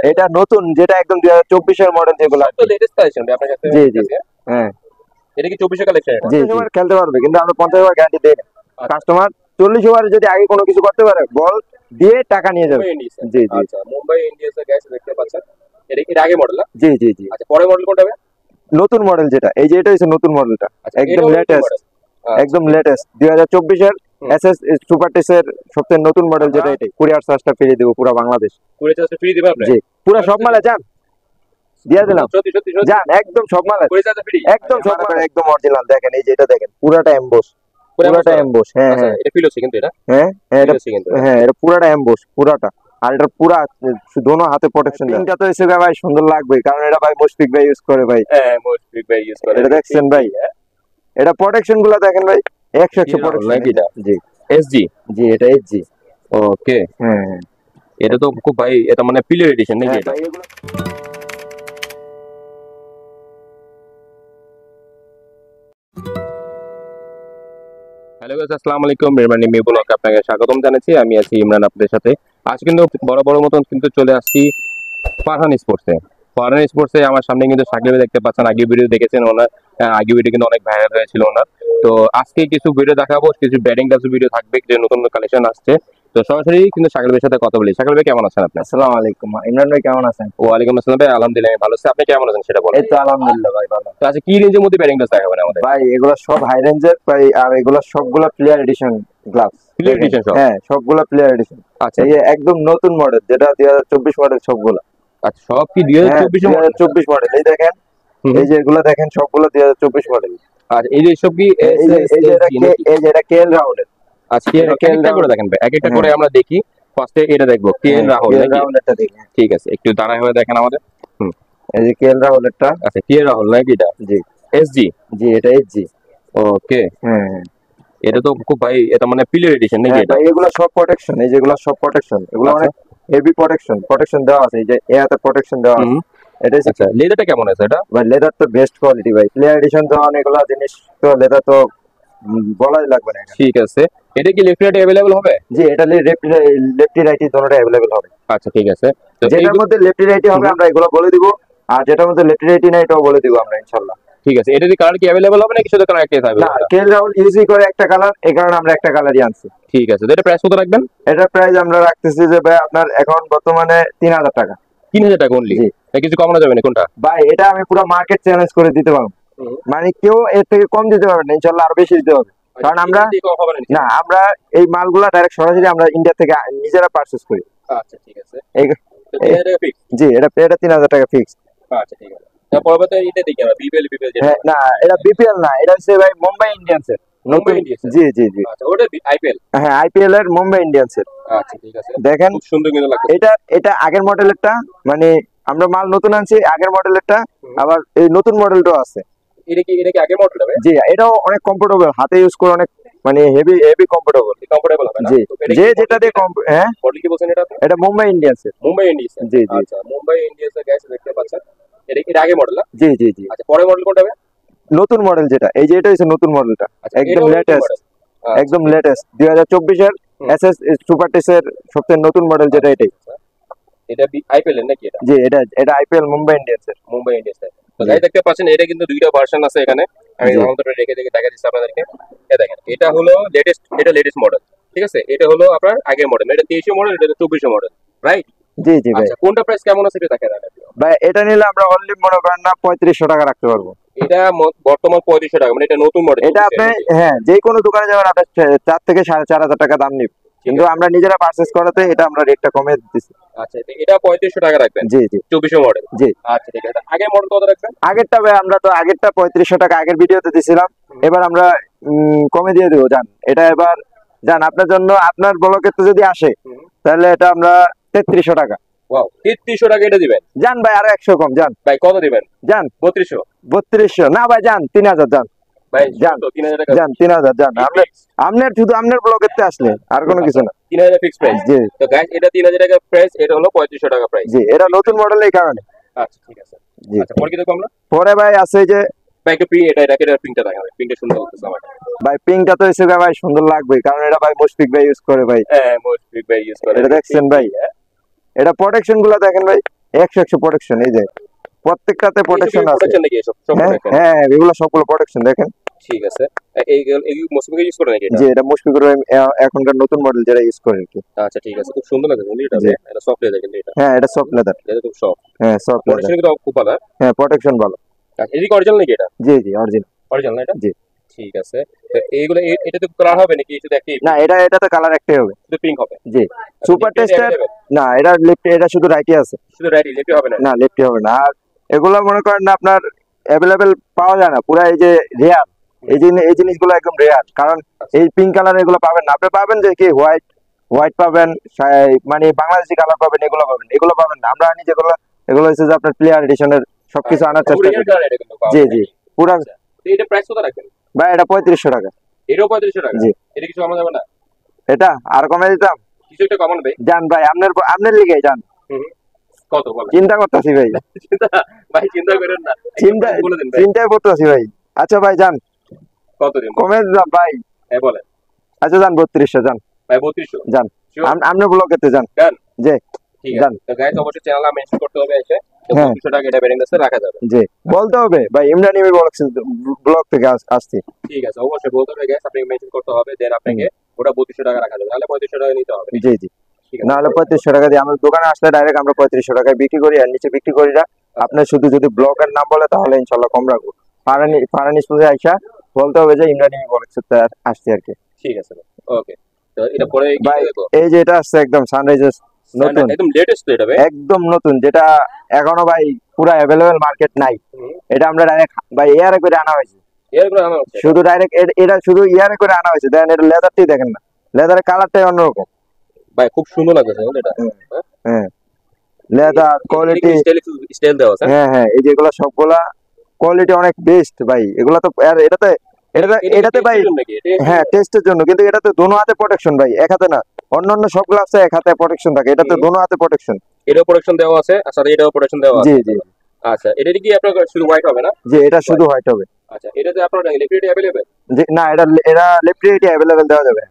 এটা নতুন, যেটা একদম 2024 এর মডেল, যেগুলো তো লেটেস্ট কালেকশন আপনার কাছে। জি জি হ্যাঁ, এটা কি 24 এর কালেকশন? এটা জি ওভার খেলতে পারবে, কিন্তু আমরা 50 ওভার গ্যারান্টি দেই না। কাস্টমার 40 ওভারে যদি আগে কোনো কিছু করতে পারে, বল দিয়ে টাকা নিয়ে যাবে। জি জি আচ্ছা, মুম্বাই ইন্ডিয়ান্স এর গাইস দেখতে পাচ্ছেন। এটা কি আগে মডেল না? জি জি জি আচ্ছা, পরের মডেল কোনটা হবে? নতুন মডেল যেটা, এই যে এটা হচ্ছে নতুন মডেলটা, একদম লেটেস্ট, একদম লেটেস্ট 2024 এর এসএস সুপার টেস এর সবচেয়ে নতুন মডেল যেটা, এটাই কুরিয়ার চার্জটা ফ্রি দেব পুরো বাংলাদেশ। কুরিয়ার চার্জটা ফ্রি দিবেন আপনি? জি, পুরো সব মালে যান দিয়ে দিলাম। সত্যি সত্যি সত্যি যান, একদম সব মালে কুরিয়ার চার্জটা ফ্রি, একদম সব মালে একদম অরিজিনাল। দেখেন এই যে এটা দেখেন, পুরাটা এমবস, পুরাটা এমবস। হ্যাঁ আচ্ছা, হ্যাঁ এটা ফিল হচ্ছে কিন্তু এটা। হ্যাঁ এটা হচ্ছে কিন্তু হ্যাঁ, এটা পুরাটা এমবস, পুরাটা। আর এটা পুরা দোনো হাতে প্রোটেকশন। পিনটা তো এসে ভাই সুন্দর লাগবে, কারণ এটা ভাই মুশফিক ভাই ইউজ করে ভাই। হ্যাঁ, মুশফিক ভাই ইউজ করে। এটা দেখছেন ভাই, এটা প্রোটেকশন গুলো দেখেন ভাই, 100 প্রোটেকশন। জি এসজি, জি এটা এসজি। ওকে, হ্যাঁ এটা তো খুব ভাই, এটা মানে পিলিয়র এডিশন নাকি এটা? হ্যালো গাইস, আসসালামু আলাইকুম। মেহরবানি মে ব্লগে আপনাকে স্বাগতম জানাচ্ছি। আমি আছি ইমরান আপনাদের সাথে। আজ কিন্তু বড় মতন কিন্তু চলে আসছি ফারহান স্পোর্টসে। ফারহান স্পোর্টসে আমার সামনে কিন্তু সাকিব দেখতে পাচ্ছেন। আগে ভিডিও দেখেছেন ওনার, আগে ভিডিও কিন্তু অনেক ভাইরাল হয়েছিল ওনার। তো আজকে কিছু ভিডিও দেখাবো, কিছু ব্যাটিং ক্লাস ভিডিও থাকবে, যে নতুন কালেকশন আসছে। তো সরাসরি কিন্তু সাকিবের সাথে কথা বলি। সাকিব ভাই কেমন আছেন আপনি? আসসালামু আলাইকুম। ইমরান ভাই কেমন আছেন? ওয়ালাইকুম আসসালাম ভাই, আলহামদুলিল্লাহ আমি ভালো আছি। আপনি কেমন আছেন সেটা বলেন। এই তো আলহামদুলিল্লাহ ভাই ভালো। তো আচ্ছা, কি রেঞ্জের মধ্যে ব্যাটিং ক্লাস দেখাবেন আমাদের? ভাই এগুলো সব হাই রেঞ্জের ভাই, আর এগুলো সবগুলো player addition gloves. Player addition সব? হ্যাঁ সবগুলো প্লেয়ার এডিশন। আচ্ছা, এই একদম নতুন মডেল, যেটা 2024 মডেল সবগুলো। আচ্ছা সব কি 2024 মডেল? এই দেখেন, এই যে এগুলো দেখেন সবগুলো 2024 মডেল। আর এই যে সব কি এই যে এটা কেএল রাহুলের। আজকে একটা করে দেখেন ভাই, এক একটা করে আমরা দেখি। ফার্স্টে এটা দেখবো, কেএল রাহুল রাহুলেরটা দেখেন। ঠিক আছে, একটু দাঁড়ায় হয়ে দেখেন আমাদের। এই যে কেএল রাহুলেরটা। আচ্ছা, কেএল রাহুল নাকি এটা? জি এসজি। জি এটা এসজি। ওকে, হ্যাঁ এটা তো খুব ভাই, এটা মানে পিলিয়র এডিশন নাকি এটা? এগুলো সব প্রোটেকশন, এই যেগুলো সব প্রোটেকশন, এগুলো অনেক হেভি প্রোটেকশন দেওয়া আছে। এই যে এতে প্রোটেকশন দেওয়া আছে। এটা আচ্ছা, লেদারটা কেমন আছে এটা? ভাই লেদার তো বেস্ট কোয়ালিটি ভাই, প্লেয়ার এডিশন তো অনেকগুলো জিনিস, তো লেদার তো বলাই লাগবে না। ঠিক আছে, এটা কি লেফট রাইট अवेलेबल হবে? জি এটা লেফটি রাইটি দুটোটাই अवेलेबल হবে। আচ্ছা ঠিক আছে, তো যেটার মধ্যে লেফটি রাইটি হবে আমরা এগুলো বলে দিব, আর যেটার মধ্যে লেফটি রাইটি নাই এটাও বলে দিব আমরা ইনশাআল্লাহ। ঠিক আছে, এটা কি কালার কি अवेलेबल হবে নাকি শুধু কালার একটাই থাকবে? না, কেএল রাহুল ইউজই করে একটা কালার, এই কারণে আমরা একটা কালারই আনছি। ঠিক আছে, তো এটা প্রাইস কত রাখবেন? এটা প্রাইস আমরা রাখতেছি যে ভাই আপনার এখন বর্তমানে 3000 টাকা। 3000 টাকা অনলি? কিছু কমানো যাবে না কোনটা? ভাই এটা আমি পুরো মার্কেট চ্যালেঞ্জ করে দিতে পারবো, মানে কেউ এর থেকে কম দিতে পারবে না, ইনশাআল্লাহ আরো বেশি দিতে হবে। কারণ আমরা আমরা এই মালগুলা ডাইরেক্ট সরাসরি আমরা ইন্ডিয়া থেকে নিজেরা পারচেজ করি। আচ্ছা ঠিক আছে, জি এটা 3000 টাকা ফিক্স। আচ্ছা ঠিক আছে, পরবর্তীতে এটা দেখি আমরা বিপিএল যেটা। না এটা বিপিএল না, এটা হচ্ছে ভাই মুম্বাই ইন্ডিয়ান্স এর নতুন। জি জি জি আচ্ছা, ওটা আইপিএল? হ্যাঁ আইপিএল এর মুম্বাই ইন্ডিয়ান্স এর। আচ্ছা ঠিক আছে, দেখেন খুব সুন্দর কিন্তু লাগছে। এটা আগের মডেলেরটা, মানে আমরা মাল নতুন আনছি আগের মডেলেরটা, আবার এই নতুন মডেলটাও আছে। এটা কি আগের মডেল হবে? জি এটাও অনেক কমফোর্টেবল, হাতে ইউজ করে অনেক মানে হেভি কমফোর্টেবল হবে না? জি যে যেটা দিয়ে হ্যাঁ মডেল কি বলছেন এটা আপনি? এটা মুম্বাই ইন্ডিয়ান্স এর। মুম্বাই ইন্ডিয়ান্স? জি জি আচ্ছা, মুম্বাই ইন্ডিয়ান্স এর গাইস দেখতে পাচ্ছেন। এটা কি আগের মডেল না? জি জি জি। আচ্ছা, পরের মডেল কোনটা হবে? নতুন মডেল যেটা, এই যে এটা হচ্ছে নতুন মডেলটা, একদম লেটেস্ট, একদম লেটেস্ট 2024 এর এসএস সুপার টেস এর সবচেয়ে নতুন মডেল যেটা, এটাই। এটা আইপিএল এর নাকি এটা? জি এটা আইপিএল মুম্বাই ইন্ডিয়ান্স এর। মুম্বাই ইন্ডিয়ান্স এর। তো গাইস দেখতে পাচ্ছেন, এটা কিন্তু দুইটা ভার্সন আছে এখানে। আমি আমাদের রেখে দেখা দিচ্ছি আপনাদেরকে। এই দেখেন, এটা হলো লেটেস্ট, এটা লেটেস্ট মডেল। ঠিক আছে, এটা হলো আপনার আগের মডেল, এটা 2300 মডেল, এটা 2400 মডেল, রাইট? জি জি ভাই। আচ্ছা, কোনটা প্রাইস কেমন আছে এটা দেখেন ভাই। এটা নিলে আমরা অনলি মনে করেন না 3500 টাকা রাখতে পারবো। এটা বর্তমান 3500 টাকা, মানে এটা নতুন মডেল। এটা আপনি হ্যাঁ যে কোনো দোকানে যাবেন আপনার 4 থেকে 4500 টাকা দাম নিবে, কিন্তু আমরা নিজেরা পারচেজ করাতে এটা আমরা রেটটা কমিয়ে দিতেছি। আচ্ছা, এটা 3500 টাকা রাখবেন? জি জি 2400 মডেল। জি আচ্ছা ঠিক আছে, আগের মডেল কত রাখবেন? আগেরটা ভাই আমরা তো আগেরটা 3500 টাকা আগের ভিডিওতে দিছিলাম, এবার আমরা কমে দিয়ে দেবো। জান এটা এবার জান আপনার জন্য, আপনার ব্লকে তো যদি আসে তাহলে এটা আমরা 3300 টাকা। ওয়াও, 3300 টাকা এটা দিবেন? জান ভাই আরো 100 কম। জান ভাই কত দিবেন? জান 3200 না ভাই, জান 3000। জান ভাই, জান 3000 টাকা? জান 3000। জান আপনার শুধু আপনার ব্লকেতে আসলে আর কোনো কিছু না। 3000 ফিক্স প্রাইস? জি। তো গাইস এটা 3000 টাকা প্রাইস, এটা হলো 3500 টাকা প্রাইস। জি এটা নতুন মডেল এই কারণে। আচ্ছা ঠিক আছে। আচ্ছা, পরে কি দেখব আমরা? পরে ভাই আছে যে ভাই একটু এটা পিঙ্কটা দেখান, পিঙ্কটা সুন্দর লাগতেছে আমার। ভাই পিঙ্কটা তো এসে ভাই সুন্দর লাগবে, কারণ এটা ভাই মুশফিক ভাই ইউজ করে ভাই। হ্যাঁ, মুশফিক ভাই ইউজ করে। এটা দেখছেন ভাই, এটা প্রোটেকশন গুলো দেখেন ভাই, 100 প্রোটেকশন, এই যে প্রত্যেকটাতে প্রোটেকশন আছে। প্রোটেকশন নাকি এসব সব হ্যাঁ protection? হ্যাঁ, এগুলো সবগুলো প্রোটেকশন দেখেন। ঠিক আছে। এই মুসলিমকে ইউজ করে নাকি এটা? যে এটা মুশফিকুর রহিম এখনকার নতুন মডেল যেটা ইউজ করে আর কি। আচ্ছা ঠিক আছে, খুব সুন্দর লাগে কিন্তু এটা। জি। এটা সফট লেদার কিন্তু এটা। হ্যাঁ এটা সফট লেদার। এটা খুব সফট। হ্যাঁ সফট লেদার। প্রোটেকশন কিন্তু খুব ভালো। হ্যাঁ প্রোটেকশন ভালো। আচ্ছা, এদিকে অরিজিনাল নাকি এটা? জি জি অরিজিনাল। অরিজিনাল না এটা? জি। ঠিক আছে। তো এইগুলো এটাতে কালার হবে নাকি শুধু একই? না এটাতে কালার একটাই হবে। শুধু পিঙ্ক হবে। জি। সুপার টেস্টার না, এটা লেফট, এটা শুধু রাইটই আছে। শুধু লেফট হবে না? না লেফটই হবে না। আর এগুলো মনে করেন না আপনার অ্যাভেলেবেল পাওয়া যায় না, পুরো এই যে রেয়ার, এই জিনিসগুলো একদম রেয়ার। কারণ এই পিঙ্ক কালার এগুলো পাবেন না। আপনি পাবেন যে কি হোয়াইট পাবেন, মানে বাংলাদেশি কালার পাবেন, এগুলো পাবেন না। আমরা আনি যেগুলো, এগুলো হচ্ছে যে আপনার প্লেয়ার এডিশনের সবকিছু আনার চেষ্টা করি। জি জি পুরা। এটা প্রাইস কত রাখবেন ভাই এটা 3500 টাকা। এটাও 3500 টাকা? জি। এটা কিছু কমানো যাবে না? এটা আর কমে দিতাম। কিছু একটা কমানো ভাই। জান ভাই আপনার লিগে জান। কত বলেন? চিন্তা করতেছি ভাই। ভাই চিন্তা করেন না, বলে দেন ভাই। চিন্তায় করতেছি ভাই। আচ্ছা ভাই জান কত দিন কমে দিতাম ভাই। হ্যাঁ বলেন। আচ্ছা জান 3200 জান। ভাই 3200 জান। Sure? আপনি ব্লকেতে যান। জান। জি ঠিক জান। আছে। তো গাইস অবশ্যই চ্যানেল মেনশন করতে হবে এসে। তো হ্যাঁ। 3200 টাকা এটা বেরিং আছে রাখা যাবে। জি বলতে হবে ভাই, ইমরান ইমি ব্লক থেকে আসছি। ঠিক আছে, অবশ্যই বলতে হবে গাইস, আপনি মেনশন করতে হবে, দেন আপনাকে ওটা 3200 টাকা রাখা যাবে, নাহলে 3500 টাকা নিতে হবে। জি জি। ঠিক আছে। নাহলে 3500 টাকা দিয়ে আমাদের দোকানে আসলে ডাইরেক্ট আমরা 3500 টাকায় বিক্রি করি, আর নিচে বিক্রি করি না। আপনার শুধু যদি ব্লকের নাম বলে তাহলে ইনশাল্লাহ কম রাখবো। ফারানি স্কুলে আইসা বলতে হবে যে ইমরান ইমি ব্লক থেকে আসছি আর কি। ঠিক আছে ওকে। তো এটা পরে কি ভাই দেখো? এই যে এটা আসছে একদম সানরাইজার্স নতুন, একদম লেটেস্ট এটা ভাই। একদম নতুন, যেটা এখনো ভাই পুরো অ্যাভেলেবেল মার্কেট নাই। এটা আমরা ডাইরেক্ট ভাই এয়ারে করে আনা হয়েছে। এরগুলো আমার হচ্ছে শুধু ডাইরেক্ট এটা শুধু ইয়ারে করে আনা হয়েছে। দেখেন এটা লেদারটি দেখেন না, লেদারের কালারটাই অন্যরকম। ভাই খুব সুন্দর লাগছে এটা। হ্যাঁ লেদার কোয়ালিটি স্টাইল দেওয়া আছে। হ্যাঁ হ্যাঁ, এই যেগুলো সবগুলা কোয়ালিটি অনেক বেস্ট ভাই। এগুলো তো আর এটাতে ভাই হ্যাঁ টেস্টের জন্য, কিন্তু এটাতে দোনো হাতে প্রোটেকশন ভাই, এক হাতে না। অন্যান্য সব গ্লাভসে এক হাতে প্রোটেকশন থাকে, এটাতে দোনো হাতে প্রোটেকশন। এটাও প্রোটেকশন দেওয়া আছে, আর সাথে এটাও প্রোটেকশন দেওয়া আছে। জি জি। আচ্ছা, এটা কি আপনার শুধু হোয়াইট হবে না? জি এটা শুধু হোয়াইট হবে। আচ্ছা, এটাতে আপনার ইলেকট্রিসিটি अवेलेबल? জি না, এটা ইলেকট্রিসিটি अवेलेबल দেওয়া যাবে।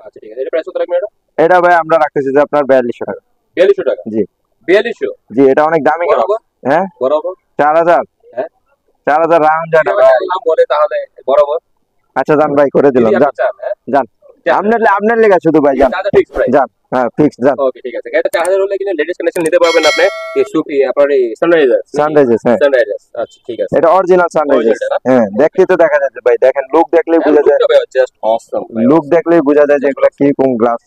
আচ্ছা ঠিক আছে, এটা প্রাইস কত রাখবেন এটা? এটা ভাই আমরা রাখতেছি যে আপনার 4200 টাকা। 4200 টাকা? জি 4200? জি এটা অনেক দামি গ্লাভস। হ্যাঁ বরাবর 4000। হ্যাঁ 4000 রাউন্ড যায় না ভাই। নাম বলে তাহলে বরাবর। আচ্ছা জান ভাই করে দিলাম। জান জান আপনার লেগে শুধু ভাই জান। Charger fix price? জান হ্যাঁ ফিক্স জান। ওকে ঠিক আছে। এটা 4000 হলে কিন্তু লেটেস্ট কানেকশন নিতে পারবেন আপনি। এই সুপি আপনার এই সানরাইজার্স। হ্যাঁ সানরাইজার্স আচ্ছা ঠিক আছে। এটা অরিজিনাল সানরাইজার্স। হ্যাঁ দেখতে তো দেখা যাচ্ছে ভাই, দেখেন লুক দেখলেই বোঝা যায়। জাস্ট অসম ভাই। লুক দেখলেই বোঝা যায় যে এগুলো কি কোন গ্লাস।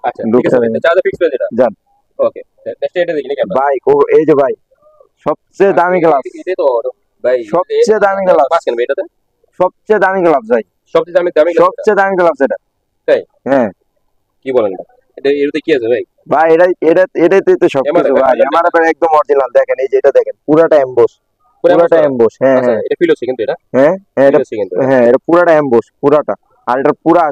আচ্ছা look ঠিক আছে, দেখেন। চার্জার ফিক্স প্রাইস এটা? জান ওকে নেক্সট এটা দেখি নাকি আমরা? ভাই এই যে ভাই সবচেয়ে দামি গ্লাস। এটা তো ভাই সবচেয়ে দামি গ্লাস। পাচ্ছেন ভাই এটাতে? সবচেয়ে দামি গ্লাস ভাই, সবচেয়ে দামি সবচেয়ে দামি গ্লাস এটা। তাই? হ্যাঁ কি বলেন এটা? এটাতে কি আছে ভাই? ভাই এটাই তো সবকিছু ভাই। আমার একদম অরিজিনাল। দেখেন এই যে এটা দেখেন পুরাটা এমবোস, পুরাটা এমবোস। হ্যাঁ আচ্ছা হ্যাঁ এটা ফিল হচ্ছে কিন্তু এটা? হ্যাঁ এটা হচ্ছে কিন্তু হ্যাঁ এটা পুরাটা এমবোস পুরাটা। আর এটা পুরা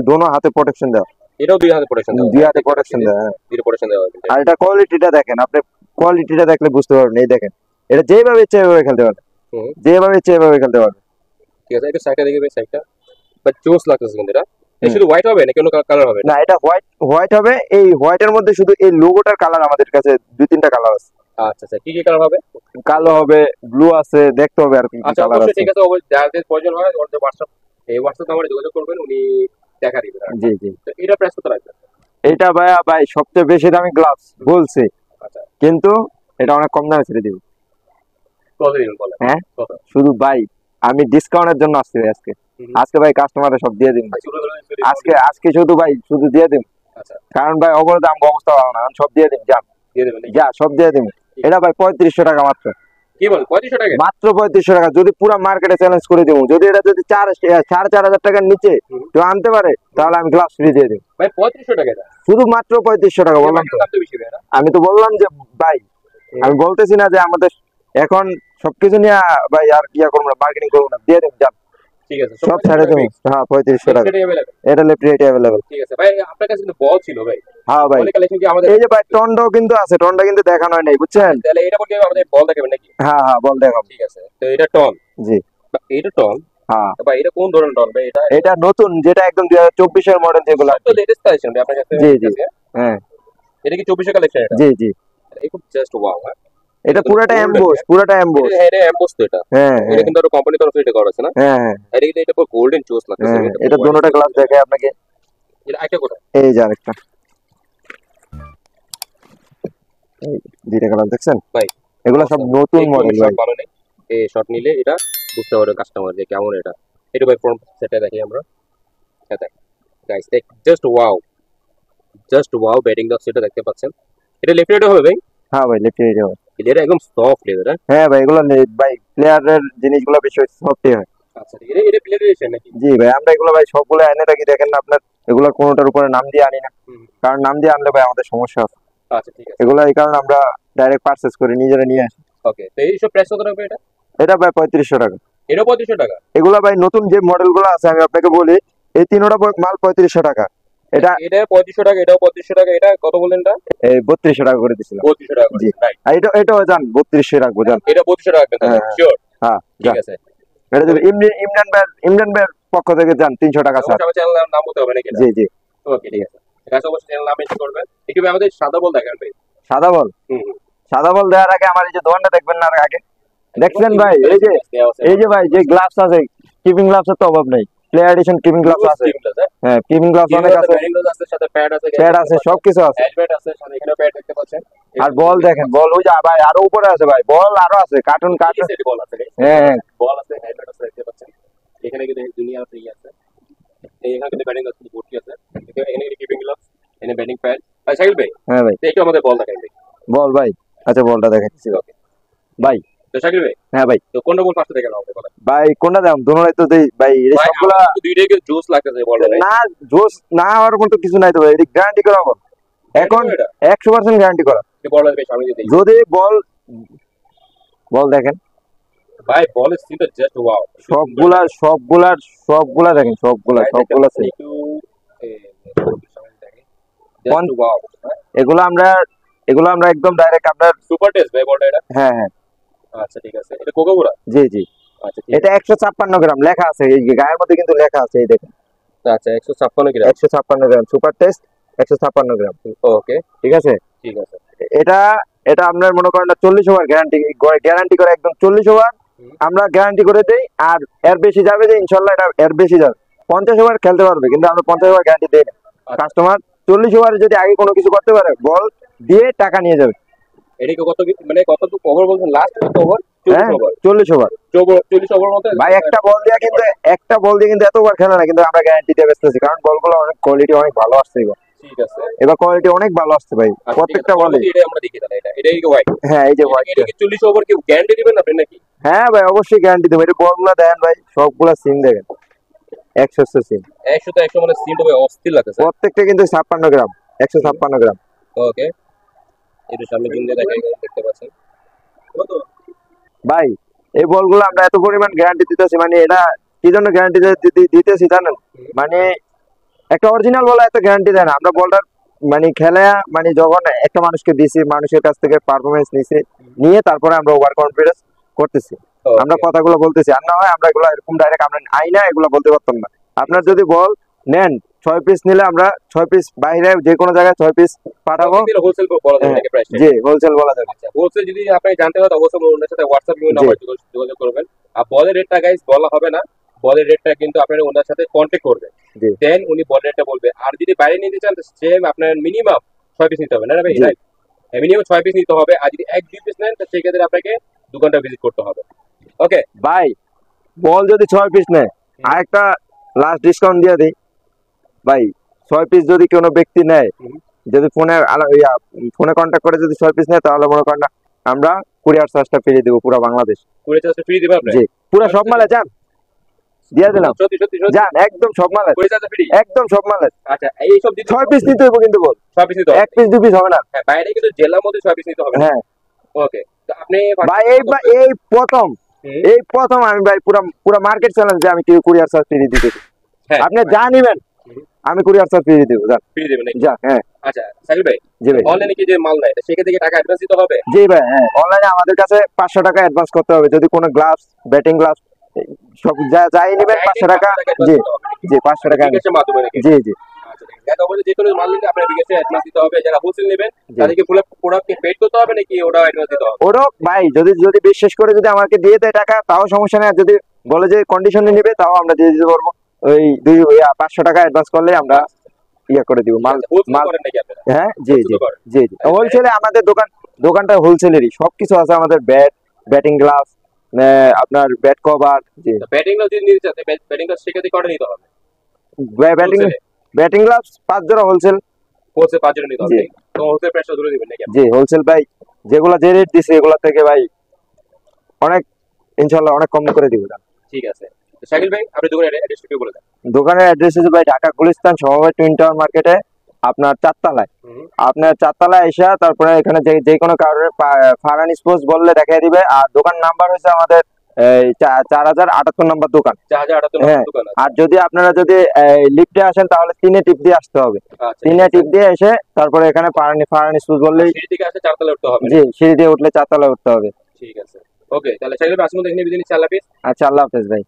দোনো হাতে প্রোটেকশন দেওয়া। এটাও দুই হাতে প্রোটেকশন দেওয়া? দুই হাতে প্রোটেকশন দেওয়া। হ্যাঁ দুই প্রোটেকশন দেওয়া কিন্তু। আর এটা কোয়ালিটিটা দেখেন, আপনি কোয়ালিটিটা দেখলে বুঝতে পারবেন। এই দেখেন এটা যেভাবে ইচ্ছে এভাবে খেলতে পারবে, যেভাবে ইচ্ছে এভাবে খেলতে পারবে। ঠিক আছে, এটা সাইডটা দেখবে সাইডটা। বাট জোস লাগতেছে কিন্তু এটা। এটা শুধু হোয়াইট হবে নাকি অন্য কালার হবে? না এটা হোয়াইট হবে। এই হোয়াইটের মধ্যে শুধু এই লোগোটার কালার আমাদের কাছে দুই তিনটা কালার আছে। আচ্ছা আচ্ছা, কি কি কালার হবে? কালো হবে, ব্লু আছে, দেখতে হবে আর কি আচ্ছা কালার অবশ্যই আছে। ঠিক আছে, অবশ্যই যাদের প্রয়োজন হয় ওদের হোয়াটসঅ্যাপ নাম্বারে যোগাযোগ করবেন, উনি দেখা দিবেন। জি জি। তো এটা প্রাইস কত রাখবেন? এটা ভাই সবচেয়ে বেশি দামি গ্লাভস বলছি, আচ্ছা কিন্তু এটা অনেক কম দামে ছেড়ে দিব। কত দিবেন বলেন? হ্যাঁ কত? শুধু ভাই আমি ডিসকাউন্টের জন্য আসছি ভাই আজকে। আজকে ভাই কাস্টমারে সব দিয়ে দিন। আজকে শুধু দিয়ে দিন। আচ্ছা কারণ ভাই অবরোধ আমার অবস্থা ভালো না, সব দিয়ে দিন। যান দিয়ে দেবেন? যা সব দিয়ে দিন। এটা ভাই 3500 টাকা মাত্র। কি বলেন 3500 টাকা? মাত্র 3500 টাকা। যদি পুরো মার্কেটে চ্যালেঞ্জ করে দিব, যদি এটা যদি 4,500 টাকার নিচে কেউ আনতে পারে তাহলে আমি গ্লাস ফ্রি দিয়ে দিব ভাই 3500 টাকা এটা? শুধু মাত্র 3500 টাকা। বললাম তো, দাম তো বেশি ভাই না? আমি তো বললাম যে ভাই, আমি বলতেছি না যে আমাদের এখন সবকিছু নিয়ে ভাই আর কি করবো না, বার্গেনিং করবো না, দিয়ে দেব। যান ঠিক আছে, সব ছেড়ে দেবো। হ্যাঁ 3500 টাকা। এটা লেফট अवेलेबल। ঠিক আছে ভাই, আপনার কাছে কিন্তু বল ছিল ভাই? হ্যাঁ ভাই বলের কালেকশন কি আমাদের? এই যে ভাই টন্ডো কিন্তু আছে, টন্ডা কিন্তু দেখানো হয় নাই বুঝছেন। তাহলে এটা বলতে আমাদের বল দেখাবেন নাকি? হ্যাঁ হ্যাঁ বল দেখাবো। ঠিক আছে, তো এটা টন? জি এটা টন। হ্যাঁ ভাই এটা কোন ধরনের টন ভাই? এটা নতুন, যেটা একদম 2024 এর মডেল যেগুলো। তো লেটেস্ট কালেকশন ভাই আপনার কাছে? জি জি হ্যাঁ এটা কি 24 কালেকশন এটা? জি জি একদম জাস্ট ওয়াও। এটা পুরাটা এমবোস, পুরাটা এমবোস। এটা এমবোস তো এটা। হ্যাঁ এটা কিন্তু আরো কোম্পানি তরফে এটা করা আছে না? হ্যাঁ হ্যাঁ এটা কিন্তু এটা পুরো গোল্ডেন চোস লাগতেছে। হ্যাঁ, এটা দোনোটা গ্লাস দেখে আপনাকে। এটা একটা কথা এই যে আরেকটা, এই দুইটা কালার দেখছেন ভাই, এগুলো সব নতুন মডেল ভাই। ভালো নেই এই শট নিলে এটা বুঝতে পারবে কাস্টমার যে কেমন এটা। এটা ভাই ফ্রন্ট সেটে দেখি আমরা। এটা গাইস দেখ, জাস্ট ওয়াও ব্যাটিং দক্স এটা দেখতে পাচ্ছেন। এটা লেফট রাইট হবে ভাই? হ্যাঁ ভাই লেফট রাইট হয়। এটা একদম সফট লেদার। হ্যাঁ ভাই এগুলো ভাই প্লেয়ারের জিনিসগুলো বেশি সফটই হয়। আচ্ছা ঠিক আছে, এটা প্লেয়ারের এসে নাকি? জি ভাই আমরা এগুলো ভাই সবগুলো এনে থাকি, দেখেন না আপনার এগুলো কোনোটার উপরে নাম দিয়ে আনি না, কারণ নাম দিয়ে আনলে ভাই আমাদের সমস্যা আছে। আচ্ছা ঠিক আছে, এগুলো এই কারণে আমরা ডাইরেক্ট পারচেজ করি, নিজেরা নিয়ে আসি। ওকে। তো এই সব প্রাইস কত রাখবে এটা? এটা ভাই 3500 টাকা। এটা 3500 টাকা? এগুলো ভাই নতুন যে মডেল গুলো আছে আমি আপনাকে বলি, এই তিনোটা মাল 3500 টাকা। এটা 3500 টাকা, এটাও 3500 টাকা। এটা কত বললেন? এটা এই 3200 টাকা করে দিছিলাম। 3200 টাকা করে, জি। রাইট। আর এটাও জান 3200 রাখবো জান। এটা 3200 টাকা রাখবেন তাহলে? হ্যাঁ, শিওর? হ্যাঁ ঠিক যান। আছে। এটা যদি ইমরান ভাইয়ের পক্ষ থেকে যান 300 টাকা স্যার। আমার চ্যানেলের নাম বলতে হবে নাকি এটা? জি জি। ওকে ঠিক আছে। গাইস অবশ্যই চ্যানেল নাম মেনশন করবেন। একটু ভাই আমাদের সাদা বল দেখান ভাই। সাদা বল, হুম হুম। সাদা বল দেওয়ার আগে আমার এই যে দোকানটা দেখবেন না আগে। দেখছেন ভাই এই যে ভাই যে গ্লাভস আছে, কিপিং গ্লাভসের তো অভাব নেই। প্লেয়ার এডিশন কিপিং গ্লাভস আছে। হ্যাঁ কিপিং গ্লাভস অনেক আছে, সাথে প্যাড আছে, প্যাড আছে, সবকিছু আছে। হেলমেট আছে, সাথে এখানে প্যাড দেখতে পাচ্ছেন। আর বল দেখেন, বল ওই যে ভাই আরো উপরে আছে ভাই, বল আরো আছে, কার্টুন কার্টুন। বল আছে, হ্যাঁ হ্যাঁ বল আছে, হেলমেট আছে দেখতে পাচ্ছেন। এখানে কিন্তু দুনিয়া আছে, আছে। এখানে কিন্তু ব্যাটিং আছে, ভর্তি আছে। এখানে কিপিং গ্লাভস, এখানে ব্যাটিং প্যাড। আর সাইল ভাই, হ্যাঁ ভাই একটু আমাদের বল দেখাই ভাই। বল ভাই, আচ্ছা বলটা দেখাচ্ছি ওকে ভাই। তো শাকিল ভাই, হ্যাঁ ভাই তো কোনটা বল ফার্স্ট দেখে নাও কথা ভাই কোনটা দাম দোনোটাই তো দেই ভাই, এই ভাই। সবগুলা আমার তো দুইটাই কি জোস লাগতেছে বল ভাই। না জোস না হওয়ার মতো কিছু নাই তো ভাই, এটা গ্যারান্টি করা বল, এখন 100% গ্যারান্টি করা। এই বল ভাই সামনে দিয়ে দেই যদি বল বল দেখেন ভাই, বলের সিনটা জাস্ট ওয়াও। সবগুলা দেখেন, সবগুলা সেই একটু সামনে দেখেন, জাস্ট ওয়াও। এগুলো আমরা একদম ডাইরেক্ট আপনার সুপার টেস্ট ভাই বলটা এটা। হ্যাঁ হ্যাঁ আচ্ছা ঠিক আছে, এটা কোকাকোলা? জি জি। আচ্ছা ঠিক এটা 156 গ্রাম লেখা আছে, এই যে গায়ের মধ্যে কিন্তু লেখা আছে, এই দেখেন। আছে। আচ্ছা 156 গ্রাম। 156 গ্রাম সুপার টেস্ট, 156 গ্রাম। ওকে ঠিক আছে। ঠিক আছে। এটা এটা আপনার মনে করেন 40 ওভার গ্যারান্টি করে, একদম 40 ওভার আমরা গ্যারান্টি করে দেই। আর এর বেশি যাবে যে ইনশাল্লাহ, এটা এর বেশি যাবে, 50 ওভার খেলতে পারবে, কিন্তু আমরা 50 ওভার গ্যারান্টি দেই না। কাস্টমার 40 ওভারে যদি আগে কোনো কিছু করতে পারে, বল দিয়ে টাকা নিয়ে যাবে। এদিকে কত মানে কত ওভার বলছেন? লাস্ট কত ওভার? 40 ওভার। 40 ওভার 40 ওভার মতো ভাই। একটা বল দিয়ে কিন্তু এত ওভার খেলে না, কিন্তু আমরা গ্যারান্টি দিয়ে বেচতেছি, কারণ বলগুলো অনেক কোয়ালিটি অনেক ভালো আসছে এবার। ঠিক আছে। এবার কোয়ালিটি অনেক ভালো আসছে ভাই, প্রত্যেকটা বলে। এটা আমরা দেখি তাহলে, এটা কি হোয়াইট? হ্যাঁ এই যে হোয়াইট। এটা কি 40 ওভার কি গ্যারান্টি দিবেন আপনি নাকি? হ্যাঁ ভাই অবশ্যই গ্যারান্টি দেবো। এটা বলগুলো দেখেন ভাই, সবগুলা সিম দেখেন, 100 সিম। 100 তো 100 মানে সিনটা ভাই অস্থির লাগতেছে। প্রত্যেকটা কিন্তু 56 গ্রাম, 156 গ্রাম। ওকে, এটা সামনে দিন দিয়ে দেখতে পাচ্ছেন ভাই। এই বলগুলো আমরা এত পরিমাণ গ্যারান্টি দিতেছি, মানে এটা কি জন্য গ্যারান্টি দিতেছি জানেন? মানে একটা অরিজিনাল বল এত গ্যারান্টি দেয় না। আমরা বলটার মানে খেলা, মানে যখন একটা মানুষকে দিছি, মানুষের কাছ থেকে পারফরমেন্স নিয়ে তারপরে আমরা ওভার কনফিডেন্স করতেছি, আমরা কথাগুলো বলতেছি। আর না হয় আমরা এগুলো এরকম ডাইরেক্ট আমরা আইনা এগুলো বলতে পারতাম না। আপনার যদি বল নেন 6 পিস নিলে আমরা 6 পিস বাইরে যে কোনো জায়গায় 6 পিস পাঠাবো। হোলসেল বলা যাবে নাকি প্রাইস? জি হোলসেল বলা যাবে। আচ্ছা, হোলসেল যদি আপনি জানতে হয় অবশ্যই ওনার সাথে হোয়াটসঅ্যাপ নাম্বার যোগাযোগ করবেন। আর বলের রেটটা গাইস বলা হবে না, বলের রেটটা কিন্তু আপনারা ওনার সাথে কন্ট্যাক্ট করবেন, দেন উনি বলের রেটটা বলবে। আর যদি বাইরে নিতে চান সেম আপনার মিনিমাম 6 পিস নিতে হবে, না ভাই? রাইট, মিনিমাম 6 পিস নিতে হবে। আর যদি 1-2 পিস নেন সেই ক্ষেত্রে আপনাকে দোকানটা ভিজিট করতে হবে। ওকে ভাই, বল যদি 6 পিস নেয় আর একটা লাস্ট ডিসকাউন্ট দিয়ে দিই ভাই। 6 পিস যদি কোনো ব্যক্তি নেয়, যদি ফোনে কন্ট্যাক্ট করে যদি 6 পিস নেয়, তাহলে মনে করেন না আমরা কুরিয়ার চার্জটা ফ্রি দেবো পুরো বাংলাদেশ। কুরিয়ার চার্জটা ফ্রি দিবেন আপনি? জি, পুরো সব মালে যান দিয়ে দিলাম। সত্যি সত্যি যান একদম সব মালে, কুরিয়ার চার্জটা ফ্রি একদম সব মালে। আচ্ছা, এই সব দিতে 6 পিস নিতে হবে, কিন্তু বল 6 পিস নিতে হবে, 1 পিস 2 পিস হবে না। হ্যাঁ বাইরে কিন্তু জেলার মধ্যে 6 পিস নিতে হবে। হ্যাঁ ওকে, তো আপনি ভাই এই প্রথম আমি ভাই পুরো মার্কেট চ্যালেঞ্জ যে আমি কি কুরিয়ার চার্জ ফ্রি দিতেছি। আপনি যা নিবেন আমি কুরিয়ার চার্জ ফ্রি দেব। যান ফ্রি দেবেন নাকি? যা। হ্যাঁ আচ্ছা সাকিব ভাই, জি ভাই। অনলাইনে কি যে মাল নেয় সেক্ষেত্রে কি টাকা অ্যাডভান্স দিতে হবে? জি ভাই, হ্যাঁ অনলাইনে আমাদের কাছে 500 টাকা অ্যাডভান্স করতে হবে। যদি কোনো গ্লাভস, ব্যাটিং গ্লাভস সব যাই নেবেন 500 টাকা। জি জি 500 টাকা। মাধ্যমে নাকি? জি জি। আচ্ছা ঠিক আছে। এক অবশ্যই যে কোনো মাল নিতে আপনার বিকাশে অ্যাডভান্স দিতে হবে, যারা হোলসেল নেবেন জি। তাদেরকে পুরো প্রোডাক্টকে পেড করতে হবে নাকি ওটা অ্যাডভান্স দিতে হবে? ওরও ভাই যদি যদি বিশ্বাস করে যদি আমাকে দিয়ে দেয় টাকা তাও সমস্যা নেই, আর যদি বলে যে কন্ডিশনে নেবে তাও আমরা দিয়ে দিতে পারবো। ওই 500 টাকা অ্যাডভান্স করলে আমরা ইয়ে করে দিব মাল। হোলসেল মাল করেন নাকি আপনারা? হ্যাঁ জি জি wholesale করেন? জি জি হোলসেলে আমাদের দোকানটা হোলসেলেরই, সবকিছু আছে আমাদের, ব্যাটিং গ্লাভস, আপনার ব্যাট কভার, জি ব্যাটিং গ্লাভস যদি নিতে চান ব্যাটিং গ্লাভস সেক্ষেত্রে কটা নিতে হবে? ব্যাটিং Wholesale-এ? ব্যাটিং গ্লাভস 5 জোড়া হোলসেল। হোলসেল 5 জনের নিতে হবে জি। নাকি? তো হোলসেল প্রাইসটা ধরে দিবেন নাকি আপনি? জি হোলসেল ভাই, যেগুলা যে রেট দিছে এগুলা থেকে ভাই অনেক, ইনশাল্লাহ অনেক কম করে দিব। ঠিক আছে। তো শাকিল ভাই আপনি দোকানের অ্যাড্রেসটা একটু বলে দেন। দোকানের অ্যাড্রেস হচ্ছে ভাই ঢাকা গুলিস্তান সমবায় টুইন টাওয়ার মার্কেটে, আপনার 4 তলায়। আপনার 4 তলায় এসে তারপরে এখানে যে কোনো কারণে ফারহান স্পোর্টস বললে দেখাই দিবে। আর দোকান নাম্বার হচ্ছে আমাদের 4078 নম্বর দোকান। 4078 হ্যাঁ। নম্বর দোকান আছে। আর যদি আপনারা যদি লিফটে আসেন তাহলে 3 টিপ দিয়ে আসতে হবে। আচ্ছা 3 টিপ দিয়ে এসে তারপরে এখানে ফারহান স্পোর্টস বললেই, সিঁড়ি থেকে আসলে 4 তলায় উঠতে হবে। জি সিঁড়ি দিয়ে উঠলে 4 তলায় উঠতে হবে। ঠিক আছে। ওকে তাহলে শাকিল ভাই আজকে মতো এখানে বিদায় নিচ্ছি। আল্লাহ হাফেজ। আচ্ছা আল্লাহ হাফেজ ভাই।